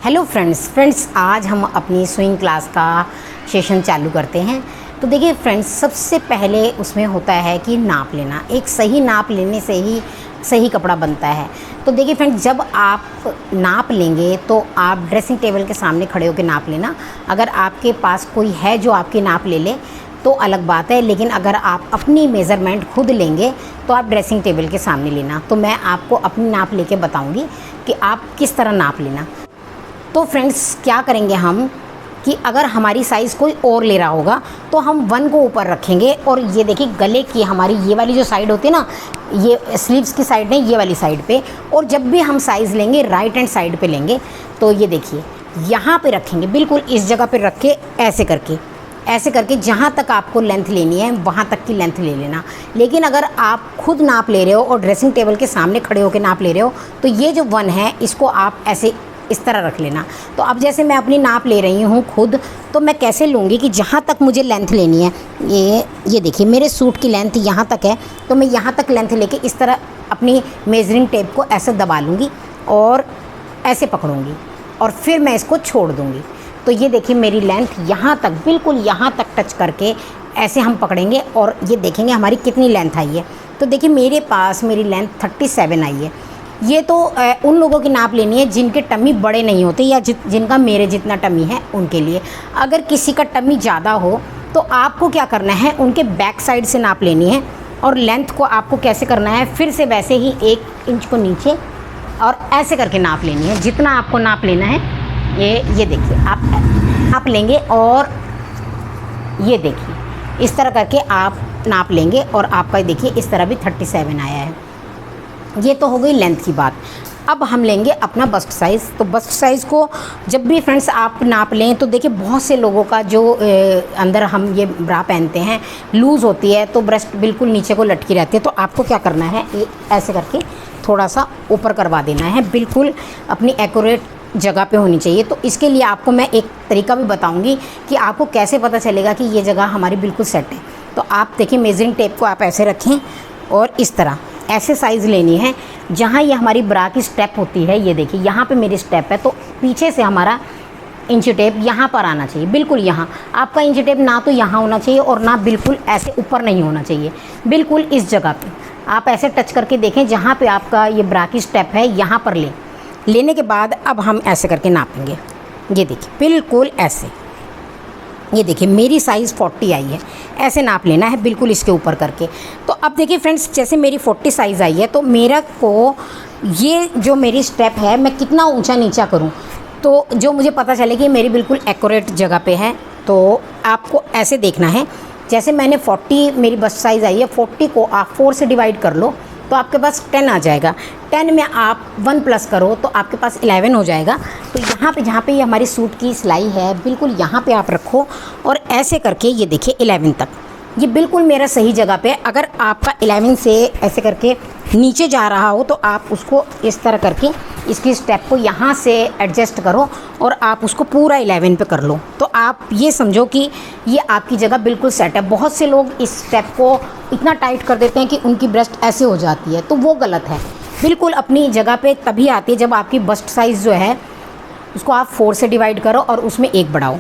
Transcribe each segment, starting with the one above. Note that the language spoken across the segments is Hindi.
हेलो फ्रेंड्स आज हम अपनी स्विंग क्लास का सेशन चालू करते हैं। तो देखिए फ्रेंड्स, सबसे पहले उसमें होता है कि नाप लेना। एक सही नाप लेने से ही सही कपड़ा बनता है। तो देखिए फ्रेंड्स, जब आप नाप लेंगे तो आप ड्रेसिंग टेबल के सामने खड़े होकर नाप लेना। अगर आपके पास कोई है जो आपके नाप ले ले तो अलग बात है, लेकिन अगर आप अपनी मेज़रमेंट खुद लेंगे तो आप ड्रेसिंग टेबल के सामने लेना। तो मैं आपको अपनी नाप लेके बताऊंगी कि आप किस तरह नाप लेना। तो फ्रेंड्स, क्या करेंगे हम कि अगर हमारी साइज़ कोई और ले रहा होगा तो हम 1 को ऊपर रखेंगे। और ये देखिए, गले की हमारी ये वाली जो साइड होती है ना, ये स्लीव्स की साइड नहीं, ये वाली साइड पे। और जब भी हम साइज़ लेंगे राइट हैंड साइड पे लेंगे। तो ये देखिए, यहाँ पे रखेंगे, बिल्कुल इस जगह पे रख के ऐसे करके जहाँ तक आपको लेंथ लेनी है वहाँ तक की लेंथ ले लेना। लेकिन अगर आप खुद नाप ले रहे हो और ड्रेसिंग टेबल के सामने खड़े होकर नाप ले रहे हो तो ये जो 1 है इसको आप ऐसे इस तरह रख लेना। तो अब जैसे मैं अपनी नाप ले रही हूँ खुद, तो मैं कैसे लूँगी कि जहाँ तक मुझे लेंथ लेनी है, ये देखिए मेरे सूट की लेंथ यहाँ तक है। तो मैं यहाँ तक लेंथ लेके इस तरह अपनी मेजरिंग टेप को ऐसे दबा लूँगी और ऐसे पकड़ूँगी और फिर मैं इसको छोड़ दूँगी। तो ये देखिए मेरी लेंथ यहाँ तक, बिल्कुल यहाँ तक टच करके ऐसे हम पकड़ेंगे और ये देखेंगे हमारी कितनी लेंथ आई है। तो देखिए मेरे पास मेरी लेंथ 37 आई है। ये तो उन लोगों की नाप लेनी है जिनके टमी बड़े नहीं होते या जिनका मेरे जितना टमी है उनके लिए। अगर किसी का टमी ज़्यादा हो तो आपको क्या करना है, उनके बैक साइड से नाप लेनी है। और लेंथ को आपको कैसे करना है, फिर से वैसे ही 1 इंच को नीचे और ऐसे करके नाप लेनी है। जितना आपको नाप लेना है ये देखिए आप लेंगे और ये देखिए इस तरह करके आप नाप लेंगे और आपका देखिए इस तरह भी 37 आया है। ये तो हो गई लेंथ की बात। अब हम लेंगे अपना बस्ट साइज़। तो बस्ट साइज़ को जब भी फ्रेंड्स आप नाप लें तो देखिए बहुत से लोगों का जो अंदर हम ये ब्रा पहनते हैं लूज़ होती है, तो ब्रेस्ट बिल्कुल नीचे को लटकी रहती है। तो आपको क्या करना है, ऐसे करके थोड़ा सा ऊपर करवा देना है, बिल्कुल अपनी एक्यूरेट जगह पे होनी चाहिए। तो इसके लिए आपको मैं एक तरीका भी बताऊंगी कि आपको कैसे पता चलेगा कि ये जगह हमारी बिल्कुल सेट है। तो आप देखिए मेजरिंग टेप को आप ऐसे रखें और इस तरह ऐसे साइज़ लेनी है। जहाँ ये हमारी ब्रा की स्टेप होती है, ये देखिए यहाँ पे मेरी स्टेप है, तो पीछे से हमारा इंची टेप यहाँ पर आना चाहिए, बिल्कुल यहाँ। आपका इंची टेप ना तो यहाँ होना चाहिए और ना बिल्कुल ऐसे ऊपर नहीं होना चाहिए, बिल्कुल इस जगह पे आप ऐसे टच करके देखें जहाँ पे आपका ये ब्रा की स्टेप है, यहाँ पर लेने के बाद अब हम ऐसे करके नापेंगे। ये देखिए बिल्कुल ऐसे, ये देखिए मेरी साइज़ 40 आई है, ऐसे नाप लेना है बिल्कुल इसके ऊपर करके। तो अब देखिए फ्रेंड्स, जैसे मेरी 40 साइज़ आई है तो मेरा को ये जो मेरी स्टेप है मैं कितना ऊंचा नीचा करूं तो जो मुझे पता चले कि मेरी बिल्कुल एक्यूरेट जगह पे है। तो आपको ऐसे देखना है, जैसे मैंने 40 मेरी बस्ट साइज़ आई है, 40 को आप 4 से डिवाइड कर लो तो आपके पास 10 आ जाएगा। 10 में आप 1 प्लस करो तो आपके पास 11 हो जाएगा। तो यहाँ पे जहाँ पे ये हमारी सूट की सिलाई है बिल्कुल यहाँ पे आप रखो और ऐसे करके ये देखिए 11 तक, ये बिल्कुल मेरा सही जगह पे। अगर आपका 11 से ऐसे करके नीचे जा रहा हो तो आप उसको इस तरह करके इसकी स्टेप को यहाँ से एडजस्ट करो और आप उसको पूरा 11 पे कर लो। तो आप ये समझो कि ये आपकी जगह बिल्कुल सेट है। बहुत से लोग इस स्टेप को इतना टाइट कर देते हैं कि उनकी ब्रेस्ट ऐसे हो जाती है, तो वो गलत है। बिल्कुल अपनी जगह पे तभी आती है जब आपकी बस्ट साइज़ जो है उसको आप 4 से डिवाइड करो और उसमें 1 बढ़ाओ।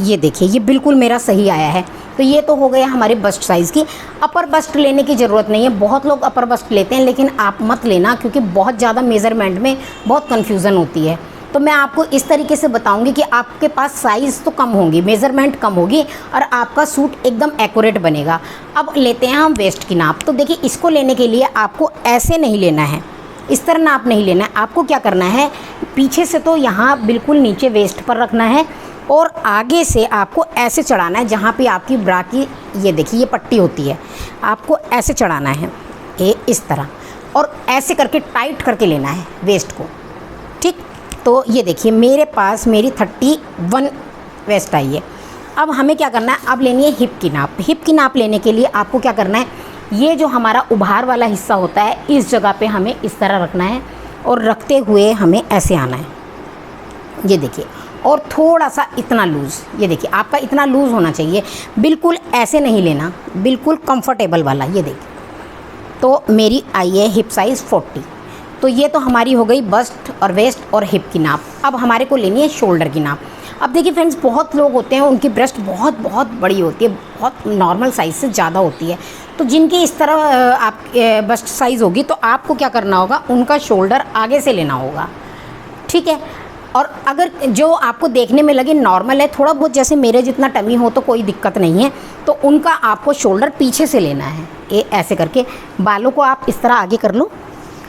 ये देखिए ये बिल्कुल मेरा सही आया है। तो ये तो हो गया हमारे बस्ट साइज़ की। अपर बस्ट लेने की ज़रूरत नहीं है, बहुत लोग अपर बस्ट लेते हैं, लेकिन आप मत लेना क्योंकि बहुत ज़्यादा मेज़रमेंट में बहुत कन्फ्यूज़न होती है। तो मैं आपको इस तरीके से बताऊंगी कि आपके पास साइज़ तो कम होंगी, मेज़रमेंट कम होगी और आपका सूट एकदम एक्यूरेट बनेगा। अब लेते हैं हम वेस्ट की नाप। तो देखिए इसको लेने के लिए आपको ऐसे नहीं लेना है, इस तरह नाप नहीं लेना है। आपको क्या करना है, पीछे से तो यहाँ बिल्कुल नीचे वेस्ट पर रखना है और आगे से आपको ऐसे चढ़ाना है जहाँ पे आपकी ब्रा की ये देखिए ये पट्टी होती है, आपको ऐसे चढ़ाना है ये इस तरह और ऐसे करके टाइट करके लेना है वेस्ट को, ठीक। तो ये देखिए मेरे पास मेरी 31 वेस्ट आई है। अब हमें क्या करना है, अब लेनी है हिप की नाप। हिप की नाप लेने के लिए आपको क्या करना है, ये जो हमारा उभार वाला हिस्सा होता है इस जगह पे हमें इस तरह रखना है और रखते हुए हमें ऐसे आना है, ये देखिए। और थोड़ा सा इतना लूज़, ये देखिए आपका इतना लूज़ होना चाहिए, बिल्कुल ऐसे नहीं लेना, बिल्कुल कंफर्टेबल वाला। ये देखिए तो मेरी आई है हिप साइज़ 40। तो ये तो हमारी हो गई बस्ट और वेस्ट और हिप की नाप। अब हमारे को लेनी है शोल्डर की नाप। अब देखिए फ्रेंड्स, बहुत लोग होते हैं उनकी ब्रेस्ट बहुत बहुत बड़ी होती है, बहुत नॉर्मल साइज़ से ज़्यादा होती है। तो जिनकी इस तरह आप बस्ट साइज़ होगी तो आपको क्या करना होगा, उनका शोल्डर आगे से लेना होगा, ठीक है। और अगर जो आपको देखने में लगे नॉर्मल है, थोड़ा बहुत जैसे मेरे जितना टमी हो तो कोई दिक्कत नहीं है, तो उनका आपको शोल्डर पीछे से लेना है। ये ऐसे करके बालों को आप इस तरह आगे कर लो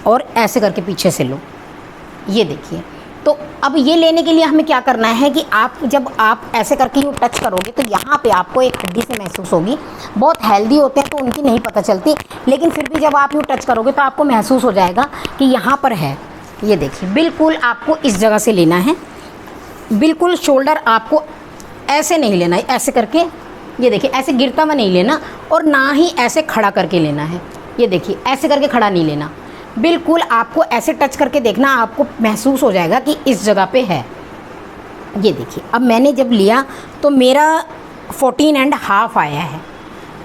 और ऐसे करके पीछे से लो, ये देखिए। तो अब ये लेने के लिए हमें क्या करना है कि आप जब आप ऐसे करके यूँ टच करोगे तो यहाँ पे आपको एक हड्डी से महसूस होगी। बहुत हेल्दी होते हैं तो उनकी नहीं पता चलती, लेकिन फिर भी जब आप यूँ टच करोगे तो आपको महसूस हो जाएगा कि यहाँ पर है। ये देखिए, बिल्कुल आपको इस जगह से लेना है। बिल्कुल शोल्डर आपको ऐसे नहीं लेना है, ऐसे करके, ये देखिए ऐसे गिरता हुआ नहीं लेना और ना ही ऐसे खड़ा करके लेना है। ये देखिए ऐसे करके खड़ा नहीं लेना, बिल्कुल आपको ऐसे टच करके देखना, आपको महसूस हो जाएगा कि इस जगह पे है। ये देखिए, अब मैंने जब लिया तो मेरा 14.5 आया है,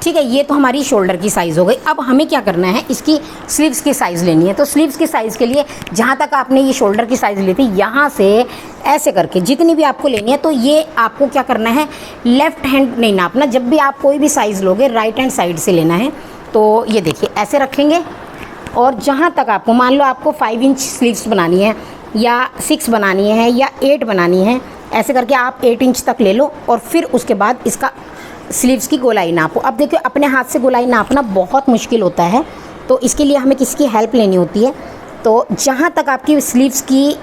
ठीक है। ये तो हमारी शोल्डर की साइज़ हो गई। अब हमें क्या करना है, इसकी स्लीव्स की साइज़ लेनी है। तो स्लीव्स की साइज़ के लिए जहाँ तक आपने ये शोल्डर की साइज़ ली थी, यहाँ से ऐसे करके जितनी भी आपको लेनी है, तो ये आपको क्या करना है, लेफ़्ट हैंड नहीं नापना। जब भी आप कोई भी साइज़ लोगे राइट हैंड साइड से लेना है। तो ये देखिए ऐसे रखेंगे और जहाँ तक आपको, मान लो आपको 5 इंच स्लीव्स बनानी है या 6 बनानी है या 8 बनानी है, ऐसे करके आप 8 इंच तक ले लो और फिर उसके बाद इसका स्लीव्स की गोलाई नापो। अब देखिए अपने हाथ से गोलाई नापना बहुत मुश्किल होता है, तो इसके लिए हमें किसी की हेल्प लेनी होती है। तो जहाँ तक आपकी स्लीव्स की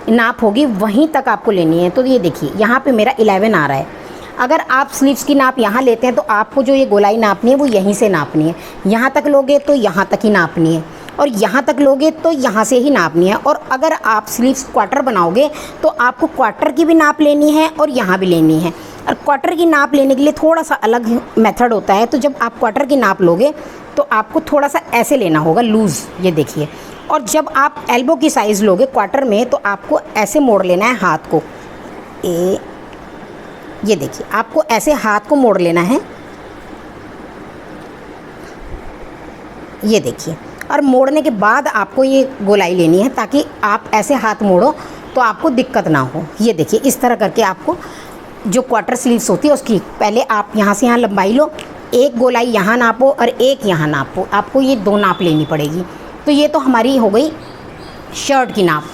नाप होगी वहीं तक आपको लेनी है। तो ये देखिए यहाँ पे मेरा 11 आ रहा है। अगर आप स्लीव्स की नाप यहाँ लेते हैं तो आपको जो ये गोलाई नापनी है वो यहीं से नापनी है। यहाँ तक लोगे तो यहाँ तक ही नापनी है और यहाँ तक लोगे तो यहाँ से ही नापनी है। और अगर आप स्लीव्स क्वार्टर बनाओगे तो आपको क्वार्टर की भी नाप लेनी है और यहाँ भी लेनी है। और क्वार्टर की नाप लेने के लिए थोड़ा सा अलग मेथड होता है। तो जब आप क्वार्टर की नाप लोगे तो आपको थोड़ा सा ऐसे लेना होगा लूज़, ये देखिए। और जब आप एल्बो की साइज़ लोगे क्वार्टर में तो आपको ऐसे मोड़ लेना है हाथ को। ये देखिए आपको ऐसे हाथ को मोड़ लेना है, ये देखिए। और मोड़ने के बाद आपको ये गोलाई लेनी है ताकि आप ऐसे हाथ मोड़ो तो आपको दिक्कत ना हो। ये देखिए इस तरह करके आपको जो क्वार्टर स्लीव्स होती है उसकी पहले आप यहाँ से यहाँ लंबाई लो, एक गोलाई यहाँ नापो और एक यहाँ नापो, आपको ये 2 नाप लेनी पड़ेगी। तो ये तो हमारी हो गई शर्ट की नाप।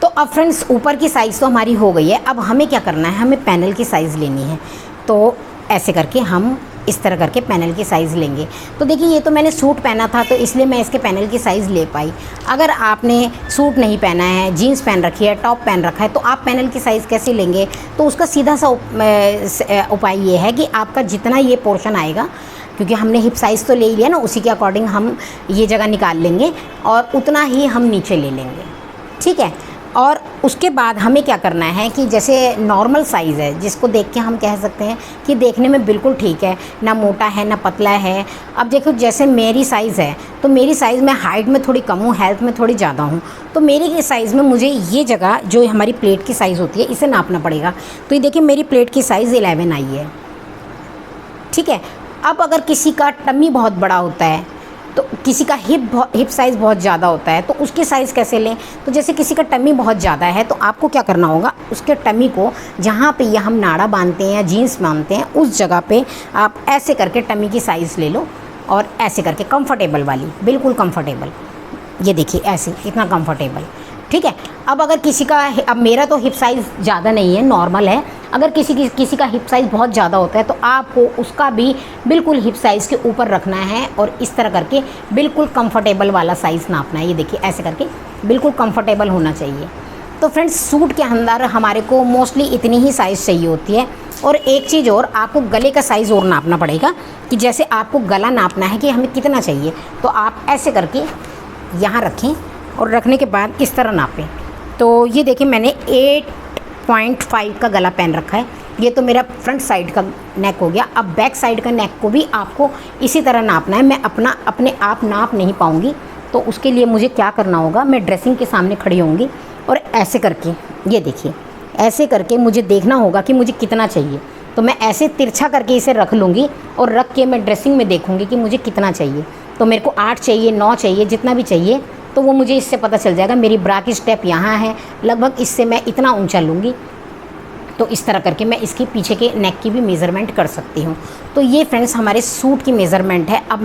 तो अब फ्रेंड्स ऊपर की साइज़ तो हमारी हो गई है। अब हमें क्या करना है, हमें पैनल की साइज़ लेनी है। तो ऐसे करके हम इस तरह करके पैनल की साइज़ लेंगे। तो देखिए ये तो मैंने सूट पहना था तो इसलिए मैं इसके पैनल की साइज़ ले पाई। अगर आपने सूट नहीं पहना है, जीन्स पहन रखी है, टॉप पहन रखा है, तो आप पैनल की साइज़ कैसे लेंगे? तो उसका सीधा सा उपाय ये है कि आपका जितना ये पोर्शन आएगा, क्योंकि हमने हिप साइज़ तो ले ही लिया ना, उसी के अकॉर्डिंग हम ये जगह निकाल लेंगे और उतना ही हम नीचे ले लेंगे, ठीक है। और उसके बाद हमें क्या करना है कि जैसे नॉर्मल साइज़ है जिसको देख के हम कह सकते हैं कि देखने में बिल्कुल ठीक है, ना मोटा है ना पतला है। अब देखो जैसे मेरी साइज़ है तो मेरी साइज़ में हाइट में थोड़ी कम हूँ, हेल्थ में थोड़ी ज़्यादा हूँ, तो मेरी साइज़ में मुझे ये जगह जो हमारी प्लेट की साइज़ होती है इसे नापना पड़ेगा। तो ये देखिए मेरी प्लेट की साइज़ 11 आई है, ठीक है। अब अगर किसी का टमी बहुत बड़ा होता है तो किसी का हिप साइज़ बहुत ज़्यादा होता है तो उसकी साइज़ कैसे लें? तो जैसे किसी का टमी बहुत ज़्यादा है तो आपको क्या करना होगा, उसके टमी को जहाँ पे ये हम नाड़ा बांधते हैं या जीन्स बांधते हैं उस जगह पे आप ऐसे करके टमी की साइज़ ले लो और ऐसे करके कंफर्टेबल वाली, बिल्कुल कंफर्टेबल, ये देखिए ऐसे, इतना कंफर्टेबल, ठीक है। अब अगर किसी का, अब मेरा तो हिप साइज़ ज़्यादा नहीं है, नॉर्मल है। अगर किसी का हिप साइज़ बहुत ज़्यादा होता है तो आपको उसका भी बिल्कुल हिप साइज़ के ऊपर रखना है और इस तरह करके बिल्कुल कंफर्टेबल वाला साइज़ नापना है। ये देखिए ऐसे करके बिल्कुल कंफर्टेबल होना चाहिए। तो फ्रेंड्स सूट के अंदर हमारे को मोस्टली इतनी ही साइज़ चाहिए होती है। और एक चीज़ और, आपको गले का साइज़ और नापना पड़ेगा कि जैसे आपको गला नापना है कि हमें कितना चाहिए, तो आप ऐसे करके यहाँ रखें और रखने के बाद इस तरह नापें। तो ये देखिए मैंने 8.5 का गला पहन रखा है। ये तो मेरा फ्रंट साइड का नेक हो गया। अब बैक साइड का नेक को भी आपको इसी तरह नापना है। मैं अपने आप नाप नहीं पाऊँगी तो उसके लिए मुझे क्या करना होगा, मैं ड्रेसिंग के सामने खड़ी होंगी और ऐसे करके, ये देखिए ऐसे करके मुझे देखना होगा कि मुझे कितना चाहिए। तो मैं ऐसे तिरछा करके इसे रख लूँगी और रख के मैं ड्रेसिंग में देखूँगी कि मुझे कितना चाहिए। तो मेरे को 8 चाहिए, 9 चाहिए, जितना भी चाहिए, तो वो मुझे इससे पता चल जाएगा। मेरी ब्रा की स्टेप यहाँ है, लगभग इससे मैं इतना ऊंचा लूँगी, तो इस तरह करके मैं इसके पीछे के नेक की भी मेज़रमेंट कर सकती हूँ। तो ये फ्रेंड्स हमारे सूट की मेज़रमेंट है। अब